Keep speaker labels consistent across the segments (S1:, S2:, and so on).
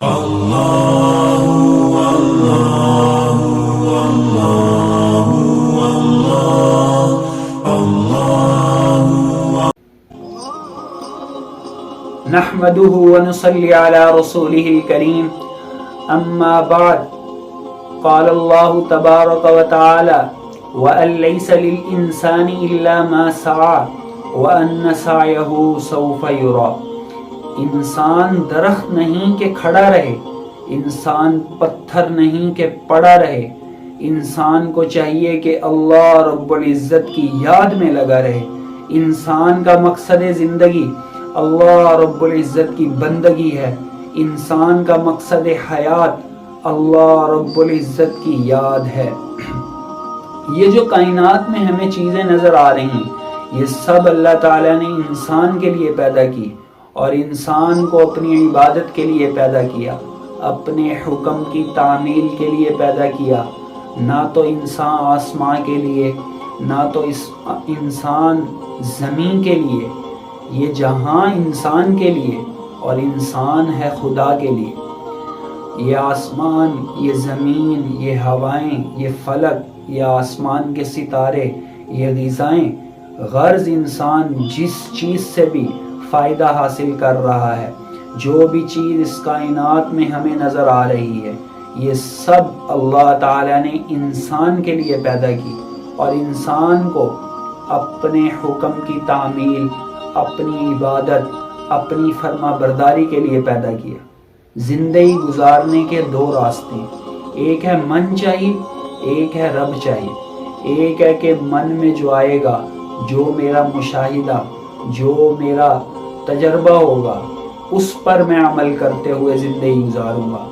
S1: نحمده ونصلي على رسوله الكريم أما بعد قال الله تبارك وتعالى وأن ليس للإنسان إلا ما سعى وأن سعيه سوف يرى. انسان درخت نہیں کہ کھڑا رہے، انسان پتھر نہیں کہ پڑا رہے. انسان کو چاہیے کہ اللہ رب العزت کی یاد میں لگا رہے. انسان کا مقصد زندگی اللہ رب العزت کی بندگی ہے. انسان کا مقصد حیات اللہ رب العزت کی یاد ہے. یہ جو کائنات میں ہمیں چیزیں نظر آ رہی ہیں، یہ سب اللہ تعالیٰ نے انسان کے لیے پیدا کی اور انسان کو اپنی عبادت کے لیے پیدا کیا، اپنے حکم کی تعمیل کے لیے پیدا کیا. نہ تو انسان آسمان کے لیے، نہ تو انسان زمین کے لیے. یہ جہاں انسان کے لیے اور انسان ہے خدا کے لیے. یہ آسمان، یہ زمین، یہ ہوائیں، یہ فلک، یہ آسمان کے ستارے، یہ غذائیں، غرض انسان جس چیز سے بھی فائدہ حاصل کر رہا ہے، جو بھی چیز اس کائنات میں ہمیں نظر آ رہی ہے، یہ سب اللہ تعالیٰ نے انسان کے لیے پیدا کی اور انسان کو اپنے حکم کی تعمیل، اپنی عبادت، اپنی فرما برداری کے لیے پیدا کیا. زندگی گزارنے کے دو راستے، ایک ہے من چاہیے، ایک ہے رب چاہیے. ایک ہے کہ من میں جو آئے گا، جو میرا مشاہدہ، جو میرا تجربہ ہوگا، اس پر میں عمل کرتے ہوئے زندگی گزاروں گا.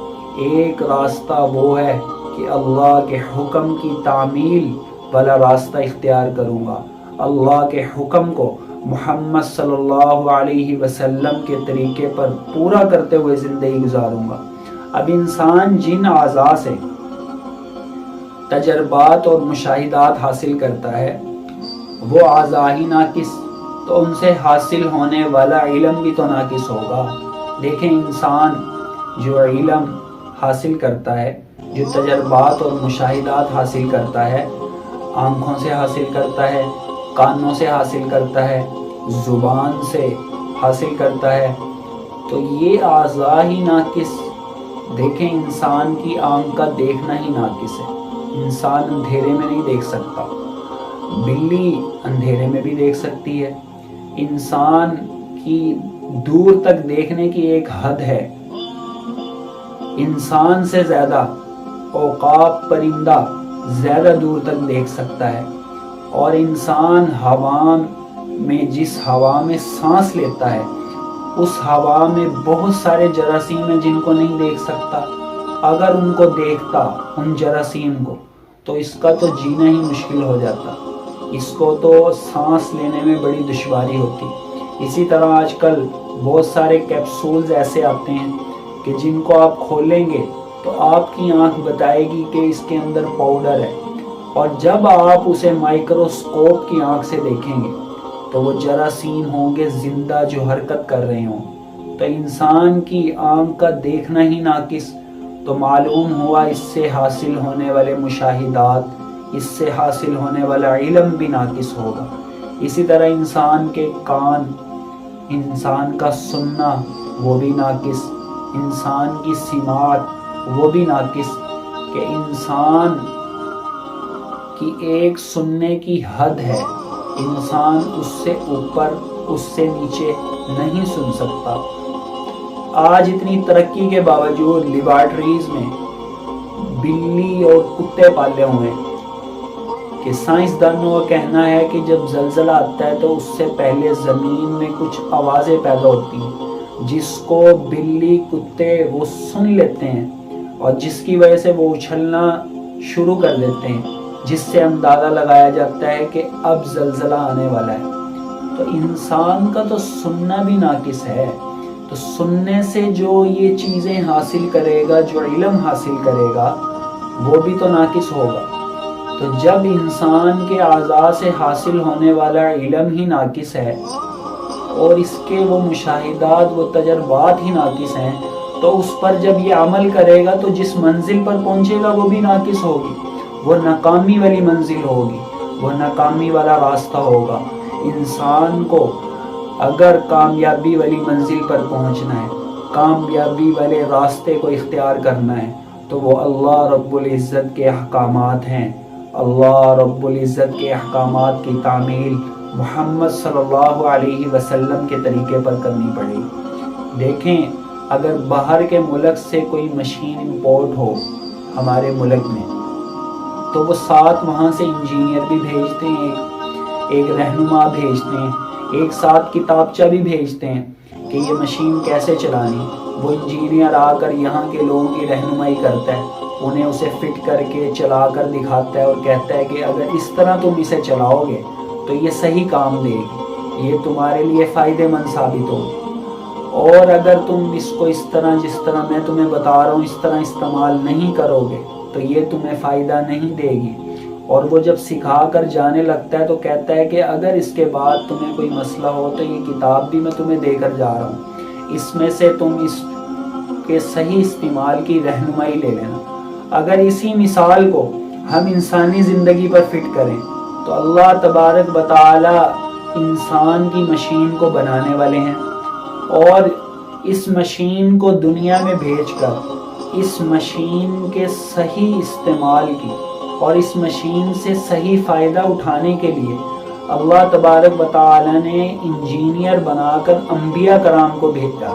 S1: ایک راستہ وہ ہے کہ اللہ کے حکم کی تعمیل والا راستہ اختیار کروں گا، اللہ کے حکم کو محمد صلی اللہ علیہ وسلم کے طریقے پر پورا کرتے ہوئے زندگی گزاروں گا. اب انسان جن اعضاء سے تجربات اور مشاہدات حاصل کرتا ہے، وہ اعضاء ہی ناقص، تو ان سے حاصل ہونے والا علم بھی تو ناقص ہوگا. دیکھیں، انسان جو علم حاصل کرتا ہے، جو تجربات اور مشاہدات حاصل کرتا ہے، آنکھوں سے حاصل کرتا ہے، کانوں سے حاصل کرتا ہے، زبان سے حاصل کرتا ہے، تو یہ اعضاء ہی ناقص. دیکھیں، انسان کی آنکھ کا دیکھنا ہی ناقص ہے. انسان اندھیرے میں نہیں دیکھ سکتا، بلی اندھیرے میں بھی دیکھ سکتی ہے. انسان کی دور تک دیکھنے کی ایک حد ہے. انسان سے زیادہ عقاب پرندہ زیادہ دور تک دیکھ سکتا ہے. اور انسان ہوا میں، جس ہوا میں سانس لیتا ہے، اس ہوا میں بہت سارے جراثیم ہیں جن کو نہیں دیکھ سکتا. اگر ان کو دیکھتا، ان جراثیم کو، تو اس کا تو جینا ہی مشکل ہو جاتا، اس کو تو سانس لینے میں بڑی دشواری ہوتی. اسی طرح آج کل بہت سارے کیپسولز ایسے آتے ہیں کہ جن کو آپ کھولیں گے تو آپ کی آنکھ بتائے گی کہ اس کے اندر پاؤڈر ہے، اور جب آپ اسے مائکروسکوپ کی آنکھ سے دیکھیں گے تو وہ جراثیم ہوں گے زندہ جو حرکت کر رہے ہوں. تو انسان کی آنکھ کا دیکھنا ہی ناقص، تو معلوم ہوا اس سے حاصل ہونے والے مشاہدات، اس سے حاصل ہونے والا علم بھی ناقص ہوگا. اسی طرح انسان کے کان، انسان کا سننا وہ بھی ناقص، انسان کی سماعت وہ بھی ناقص، کہ انسان کی ایک سننے کی حد ہے، انسان اس سے اوپر، اس سے نیچے نہیں سن سکتا. آج اتنی ترقی کے باوجود لیبارٹریز میں بلی اور کتے پالے ہوئے ہیں کہ سائنسدانوں کا کہنا ہے کہ جب زلزلہ آتا ہے تو اس سے پہلے زمین میں کچھ آوازیں پیدا ہوتی ہیں جس کو بلی، کتے وہ سن لیتے ہیں، اور جس کی وجہ سے وہ اچھلنا شروع کر دیتے ہیں، جس سے اندازہ لگایا جاتا ہے کہ اب زلزلہ آنے والا ہے. تو انسان کا تو سننا بھی ناقص ہے. تو سننے سے جو یہ چیزیں حاصل کرے گا، جو علم حاصل کرے گا، وہ بھی تو ناقص ہوگا. تو جب انسان کے اعضاء سے حاصل ہونے والا علم ہی ناقص ہے اور اس کے وہ مشاہدات، وہ تجربات ہی ناقص ہیں، تو اس پر جب یہ عمل کرے گا تو جس منزل پر پہنچے گا وہ بھی ناقص ہوگی، وہ ناکامی والی منزل ہوگی، وہ ناکامی والا راستہ ہوگا۔ انسان کو اگر کامیابی والی منزل پر پہنچنا ہے، کامیابی والے راستے کو اختیار کرنا ہے، تو وہ اللہ رب العزت کے احکامات ہیں۔ اللہ رب العزت کے احکامات کی تعمیل محمد صلی اللہ علیہ وسلم کے طریقے پر کرنی پڑے گی۔ دیکھیں، اگر باہر کے ملک سے کوئی مشین امپورٹ ہو ہمارے ملک میں، تو وہ ساتھ وہاں سے انجینئر بھی بھیجتے ہیں، ایک رہنما بھیجتے ہیں، ایک ساتھ کتابچہ بھی بھیجتے ہیں کہ یہ مشین کیسے چلانی۔ وہ انجینئر آ کر یہاں کے لوگوں کی رہنمائی کرتا ہے، انہیں اسے فٹ کر کے چلا کر دکھاتا ہے اور کہتا ہے کہ اگر اس طرح تم اسے چلاؤ گے تو یہ صحیح کام دے گی، یہ تمہارے لیے فائدہ مند ثابت ہوگی، اور اگر تم اس کو اس طرح جس طرح میں تمہیں بتا رہا ہوں اس طرح استعمال نہیں کرو گے تو یہ تمہیں فائدہ نہیں دے گی۔ اور وہ جب سکھا کر جانے لگتا ہے تو کہتا ہے کہ اگر اس کے بعد تمہیں کوئی مسئلہ ہو تو یہ کتاب بھی میں تمہیں دے کر جا رہا ہوں، اس میں سے تم اس کے صحیح استعمال کی رہنمائی لے لینا۔ اگر اسی مثال کو ہم انسانی زندگی پر فٹ کریں تو اللہ تبارک و تعالی انسان کی مشین کو بنانے والے ہیں، اور اس مشین کو دنیا میں بھیج کر اس مشین کے صحیح استعمال کی اور اس مشین سے صحیح فائدہ اٹھانے کے لیے اللہ تبارک و تعالی نے انجینئر بنا کر انبیاء کرام کو بھیجا،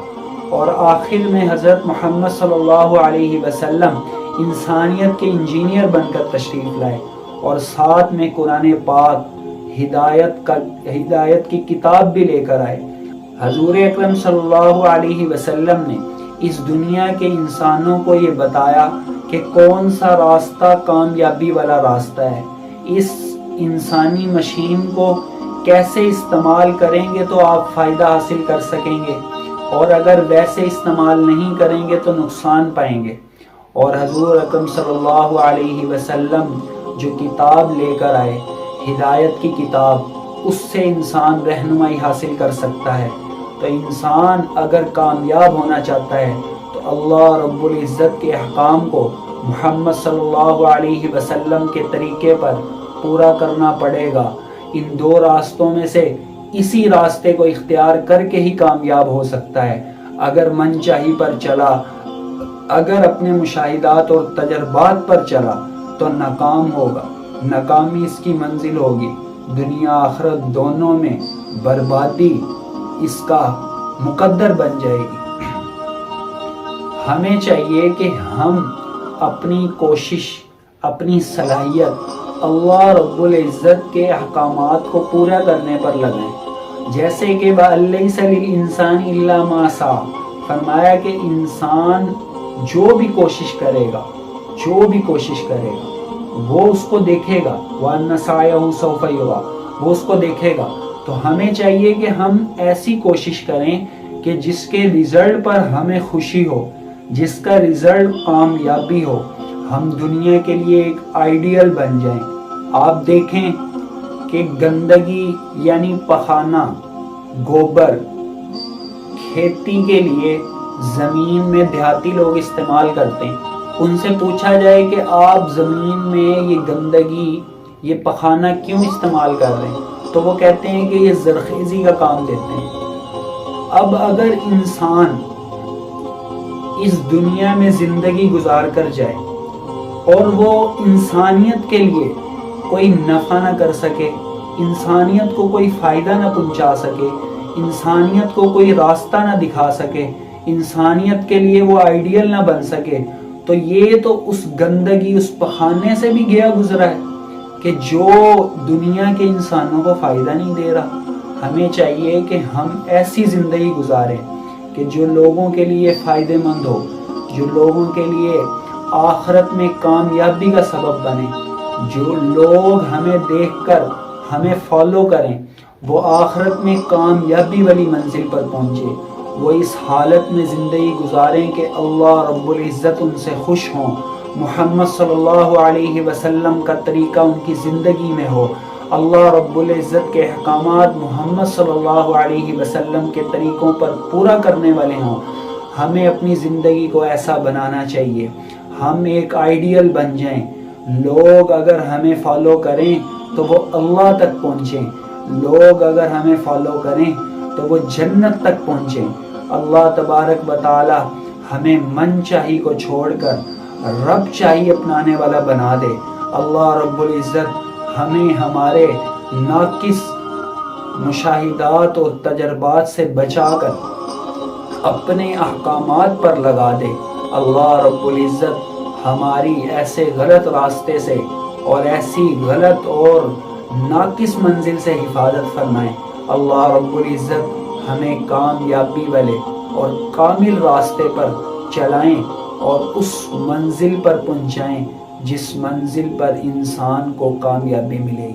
S1: اور آخر میں حضرت محمد صلی اللہ علیہ وسلم انسانیت کے انجینئر بن کر تشریف لائے، اور ساتھ میں قرآن پاک ہدایت کی کتاب بھی لے کر آئے۔ حضور اکرم صلی اللہ علیہ وسلم نے اس دنیا کے انسانوں کو یہ بتایا کہ کون سا راستہ کامیابی والا راستہ ہے، اس انسانی مشین کو کیسے استعمال کریں گے تو آپ فائدہ حاصل کر سکیں گے، اور اگر ویسے استعمال نہیں کریں گے تو نقصان پائیں گے۔ اور حضور اکرم صلی اللہ علیہ وسلم جو کتاب لے کر آئے، ہدایت کی کتاب، اس سے انسان رہنمائی حاصل کر سکتا ہے۔ تو انسان اگر کامیاب ہونا چاہتا ہے تو اللہ رب العزت کے احکام کو محمد صلی اللہ علیہ وسلم کے طریقے پر پورا کرنا پڑے گا۔ ان دو راستوں میں سے اسی راستے کو اختیار کر کے ہی کامیاب ہو سکتا ہے۔ اگر من چاہی پر چلا، اگر اپنے مشاہدات اور تجربات پر چلا تو ناکام ہوگا، ناکامی اس کی منزل ہوگی، دنیا آخرت دونوں میں بربادی اس کا مقدر بن جائے گی۔ ہمیں چاہیے کہ ہم اپنی کوشش، اپنی صلاحیت اللہ رب العزت کے احکامات کو پورا کرنے پر لگائیں، جیسے کہ وَأَلَّيْسَ لِلْإِنسَانِ إِلَّا مَا سَعَىٰ، فرمایا کہ انسان جو بھی کوشش کرے گا وہ اس کو دیکھے گا، وَأَنَّ سَعْيَهُ سَوْفَ يُرَىٰ، وہ اس کو دیکھے گا۔ تو ہمیں چاہیے کہ ہم ایسی کوشش کریں کہ جس کے رزلٹ پر ہمیں خوشی ہو، جس کا رزلٹ کامیابی ہو، ہم دنیا کے لیے ایک آئیڈیل بن جائیں۔ آپ دیکھیں کہ گندگی یعنی پخانہ، گوبر، کھیتی کے لیے زمین میں دیہاتی لوگ استعمال کرتے ہیں، ان سے پوچھا جائے کہ آپ زمین میں یہ گندگی، یہ پخانہ کیوں استعمال کر رہے ہیں، تو وہ کہتے ہیں کہ یہ زرخیزی کا کام دیتے ہیں۔ اب اگر انسان اس دنیا میں زندگی گزار کر جائے اور وہ انسانیت کے لیے کوئی نفع نہ کر سکے، انسانیت کو کوئی فائدہ نہ پہنچا سکے، انسانیت کو کوئی راستہ نہ دکھا سکے، انسانیت کے لیے وہ آئیڈیل نہ بن سکے، تو یہ تو اس گندگی، اس پخانے سے بھی گیا گزرا ہے کہ جو دنیا کے انسانوں کو فائدہ نہیں دے رہا۔ ہمیں چاہیے کہ ہم ایسی زندگی گزاریں کہ جو لوگوں کے لیے فائدہ مند ہو، جو لوگوں کے لیے آخرت میں کامیابی کا سبب بنے، جو لوگ ہمیں دیکھ کر ہمیں فالو کریں، وہ آخرت میں کامیابی والی منزل پر پہنچے، وہ اس حالت میں زندگی گزاریں کہ اللہ رب العزت ان سے خوش ہوں، محمد صلی اللہ علیہ وسلم کا طریقہ ان کی زندگی میں ہو، اللہ رب العزت کے احکامات محمد صلی اللہ علیہ وسلم کے طریقوں پر پورا کرنے والے ہوں۔ ہمیں اپنی زندگی کو ایسا بنانا چاہیے، ہم ایک آئیڈیل بن جائیں، لوگ اگر ہمیں فالو کریں تو وہ اللہ تک پہنچیں، لوگ اگر ہمیں فالو کریں تو وہ جنت تک پہنچیں۔ اللہ تبارک و تعالی ہمیں من چاہی کو چھوڑ کر رب چاہی اپنانے والا بنا دے۔ اللہ رب العزت ہمیں ہمارے ناقص مشاہدات اور تجربات سے بچا کر اپنے احکامات پر لگا دے۔ اللہ رب العزت ہماری ایسے غلط راستے سے اور ایسی غلط اور ناقص منزل سے حفاظت فرمائے۔ اللہ رب العزت ہمیں کامیابی والے اور کامل راستے پر چلائیں اور اس منزل پر پہنچائیں جس منزل پر انسان کو کامیابی ملے گی۔